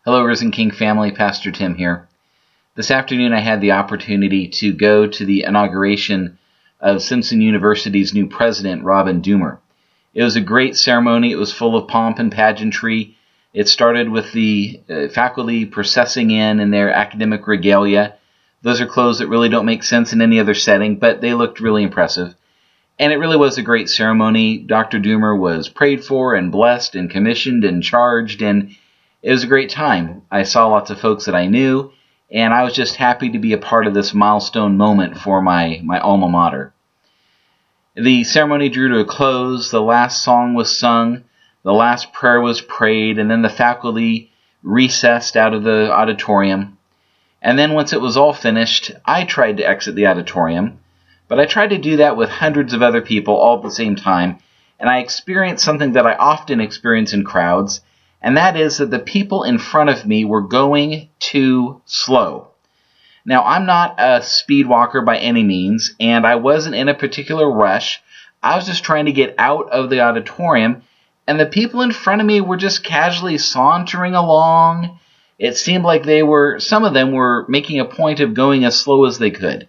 Hello, Risen King family. Pastor Tim here. This afternoon, I had the opportunity to go to the inauguration of Simpson University's new president, Robin Doomer. It was a great ceremony. It was full of pomp and pageantry. It started with the faculty processing in their academic regalia. Those are clothes that really don't make sense in any other setting, but they looked really impressive. And it really was a great ceremony. Dr. Doomer was prayed for and blessed and commissioned and charged, and it was a great time. I saw lots of folks that I knew, and I was just happy to be a part of this milestone moment for my alma mater. The ceremony drew to a close, the last song was sung, the last prayer was prayed, and then the faculty recessed out of the auditorium. And then once it was all finished, I tried to exit the auditorium, but I tried to do that with hundreds of other people all at the same time, and I experienced something that I often experience in crowds, and that is that the people in front of me were going too slow. Now, I'm not a speed walker by any means, and I wasn't in a particular rush. I was just trying to get out of the auditorium, and the people in front of me were just casually sauntering along. It seemed like some of them were making a point of going as slow as they could.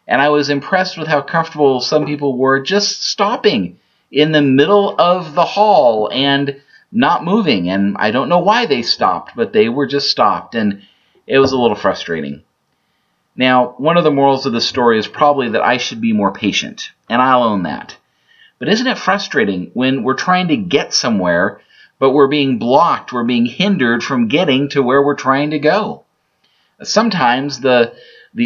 And I was impressed with how comfortable some people were just stopping in the middle of the hall and not moving, and I don't know why they stopped, but they were just stopped, and it was a little frustrating. Now, one of the morals of the story is probably that I should be more patient, and I'll own that. But isn't it frustrating when we're trying to get somewhere, but we're being blocked, we're being hindered from getting to where we're trying to go? Sometimes the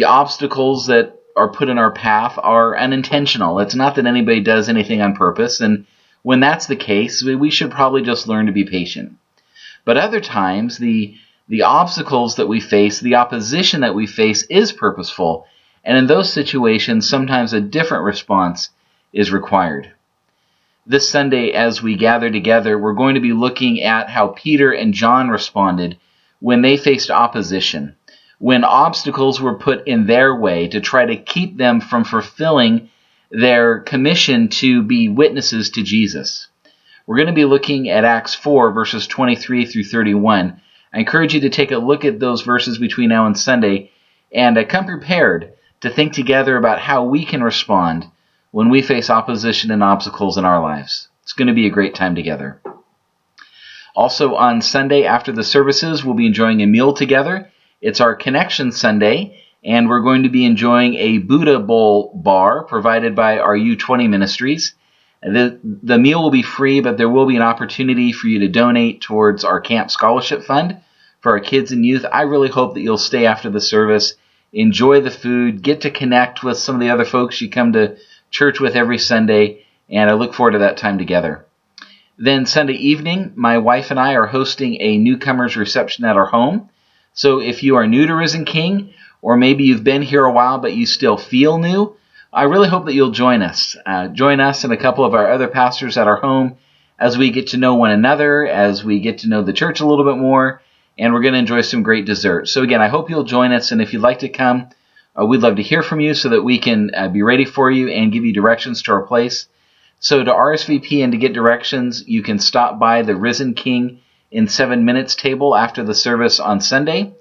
obstacles that are put in our path are unintentional. It's not that anybody does anything on purpose, and when that's the case, we should probably just learn to be patient. But other times, the obstacles that we face, the opposition that we face is purposeful, and in those situations, sometimes a different response is required. This Sunday, as we gather together, we're going to be looking at how Peter and John responded when they faced opposition, when obstacles were put in their way to try to keep them from fulfilling their commission to be witnesses to Jesus. We're going to be looking at Acts 4, verses 23 through 31. I encourage you to take a look at those verses between now and Sunday and come prepared to think together about how we can respond when we face opposition and obstacles in our lives. It's going to be a great time together. Also on Sunday after the services, we'll be enjoying a meal together. It's our Connection Sunday, and we're going to be enjoying a Buddha Bowl bar provided by our U20 Ministries. The meal will be free, but there will be an opportunity for you to donate towards our Camp Scholarship Fund for our kids and youth. I really hope that you'll stay after the service, enjoy the food, get to connect with some of the other folks you come to church with every Sunday, and I look forward to that time together. Then Sunday evening, my wife and I are hosting a newcomers reception at our home. So if you are new to Risen King, or maybe you've been here a while but you still feel new, I really hope that you'll join us. Join us and a couple of our other pastors at our home as we get to know one another, as we get to know the church a little bit more, and we're going to enjoy some great dessert. So again, I hope you'll join us, and if you'd like to come, we'd love to hear from you so that we can be ready for you and give you directions to our place. So to RSVP and to get directions, you can stop by the Risen King in 7 minutes table after the service on Sunday,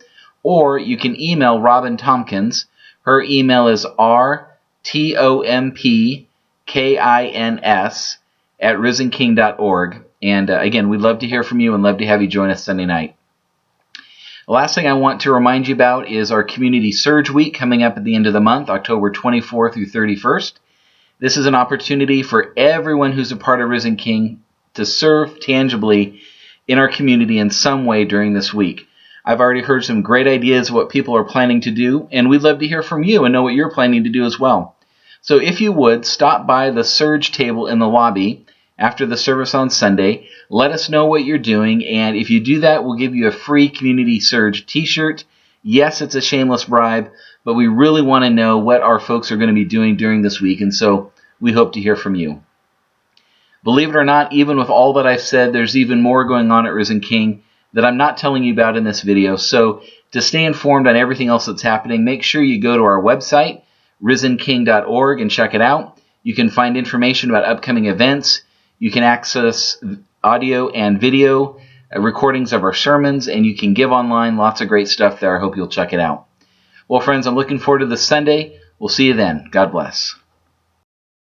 or you can email Robin Tompkins. Her email is rtompkins@risenking.org. And again, we'd love to hear from you and love to have you join us Sunday night. The last thing I want to remind you about is our Community Surge Week coming up at the end of the month, October 24th through 31st. This is an opportunity for everyone who's a part of Risen King to serve tangibly in our community in some way during this week. I've already heard some great ideas of what people are planning to do, and we'd love to hear from you and know what you're planning to do as well. So if you would, stop by the Surge table in the lobby after the service on Sunday. Let us know what you're doing, and if you do that, we'll give you a free Community Surge t-shirt. Yes, it's a shameless bribe, but we really want to know what our folks are going to be doing during this week, and so we hope to hear from you. Believe it or not, even with all that I've said, there's even more going on at Risen King that I'm not telling you about in this video. So to stay informed on everything else that's happening, make sure you go to our website, risenking.org, and check it out. You can find information about upcoming events. You can access audio and video recordings of our sermons, and you can give online. Lots of great stuff there. I hope you'll check it out. Well, friends, I'm looking forward to this Sunday. We'll see you then. God bless.